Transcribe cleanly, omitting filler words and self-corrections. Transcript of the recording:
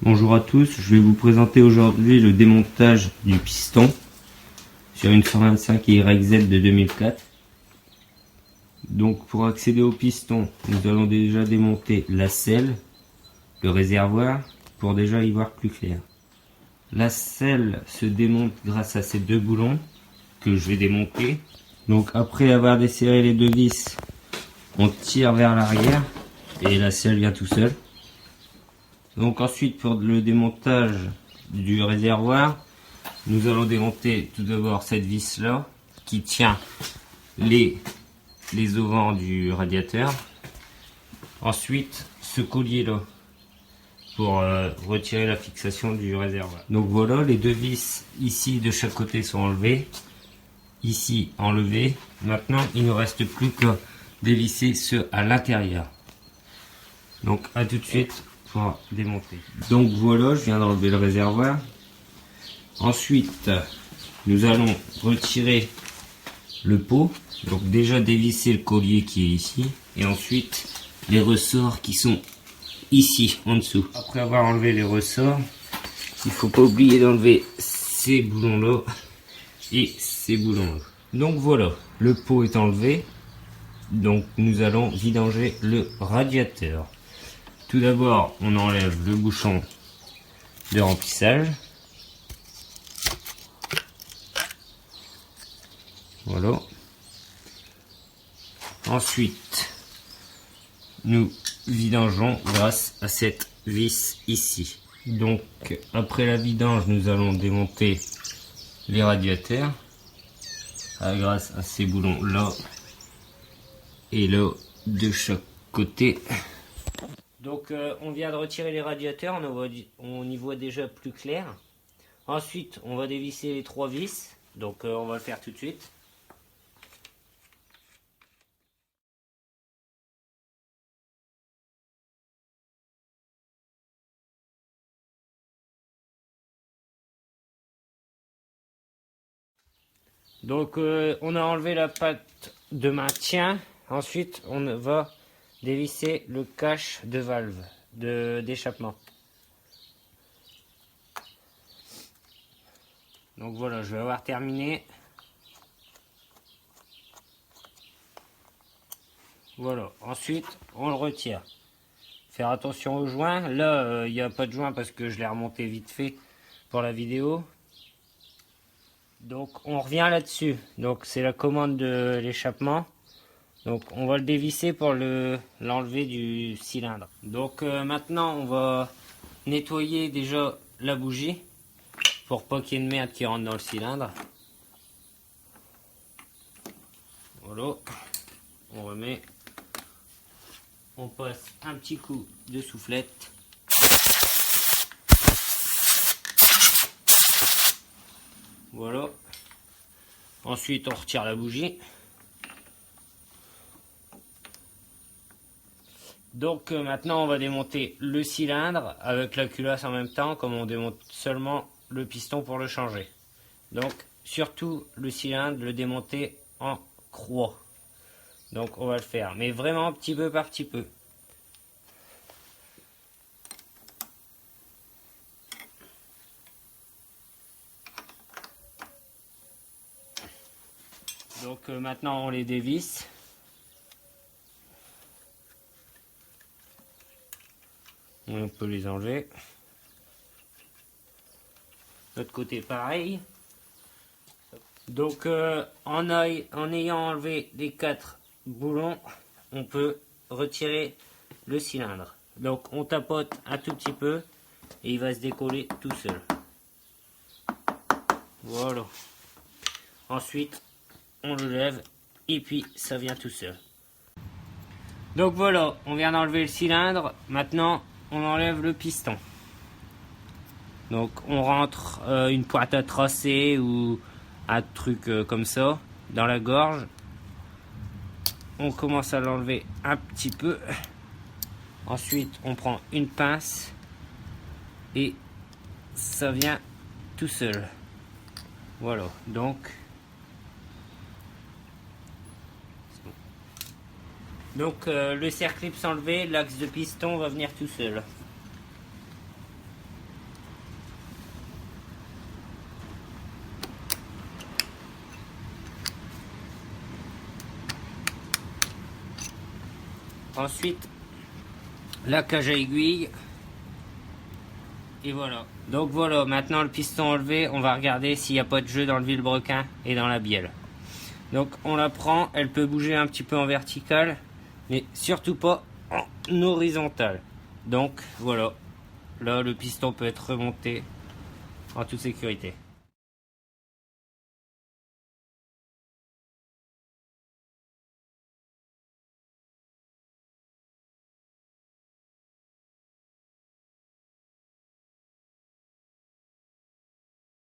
Bonjour à tous, je vais vous présenter aujourd'hui le démontage du piston sur une 125 YZ de 2004. Donc pour accéder au piston, nous allons déjà démonter la selle, le réservoir, pour déjà y voir plus clair. La selle se démonte grâce à ces deux boulons que je vais démonter. Donc après avoir desserré les deux vis, on tire vers l'arrière et la selle vient tout seul. Donc ensuite, pour le démontage du réservoir, nous allons démonter tout d'abord cette vis là qui tient les auvents du radiateur. Ensuite ce collier là pour retirer la fixation du réservoir. Donc voilà, les deux vis ici de chaque côté sont enlevées, ici enlevées. Maintenant il ne reste plus qu'à dévisser ceux à l'intérieur. Donc à tout de suite pour démonter. Donc voilà, je viens d'enlever le réservoir. Ensuite nous allons retirer le pot, donc déjà dévisser le collier qui est ici, et ensuite les ressorts qui sont ici en dessous. Après avoir enlevé les ressorts, il faut pas oublier d'enlever ces boulons là et ces boulons là. Donc voilà, le pot est enlevé, donc nous allons vidanger le radiateur. Tout d'abord, on enlève le bouchon de remplissage. Voilà. Ensuite, nous vidangeons grâce à cette vis ici. Donc, après la vidange, nous allons démonter les radiateurs grâce à ces boulons là et là de chaque côté. Donc on vient de retirer les radiateurs, on y voit déjà plus clair. Ensuite on va dévisser les trois vis, donc on va le faire tout de suite. Donc on a enlevé la patte de maintien, ensuite on va dévisser le cache de valve d'échappement. Donc voilà, je vais avoir terminé. Voilà, ensuite on le retire. Faire attention aux joints. Là, il n'y a pas de joint parce que je l'ai remonté vite fait pour la vidéo. Donc on revient là-dessus. Donc c'est la commande de l'échappement. Donc on va le dévisser pour l'enlever du cylindre. Donc maintenant on va nettoyer déjà la bougie pour pas qu'il y ait de merde qui rentre dans le cylindre. Voilà, on remet, on passe un petit coup de soufflette. Voilà. Ensuite on retire la bougie. Donc maintenant on va démonter le cylindre avec la culasse en même temps, comme on démonte seulement le piston pour le changer. Donc surtout le cylindre, le démonter en croix. Donc on va le faire, mais vraiment petit peu par petit peu. Donc maintenant on les dévisse. On peut les enlever. L'autre côté pareil. Donc en ayant enlevé les 4 boulons, on peut retirer le cylindre. Donc on tapote un tout petit peu et il va se décoller tout seul. Voilà. Ensuite on le lève et puis ça vient tout seul. Donc voilà, on vient d'enlever le cylindre. Maintenant on enlève le piston. Donc on rentre une pointe à tracer ou un truc comme ça dans la gorge. On commence à l'enlever un petit peu. Ensuite on prend une pince et ça vient tout seul. Voilà, donc le cerclip s'enlever, l'axe de piston va venir tout seul. Ensuite, la cage à aiguille. Et voilà. Donc voilà, maintenant le piston enlevé, on va regarder s'il n'y a pas de jeu dans le vilebrequin et dans la bielle. Donc on la prend, elle peut bouger un petit peu en vertical, mais surtout pas en horizontal. Donc voilà, là le piston peut être remonté en toute sécurité.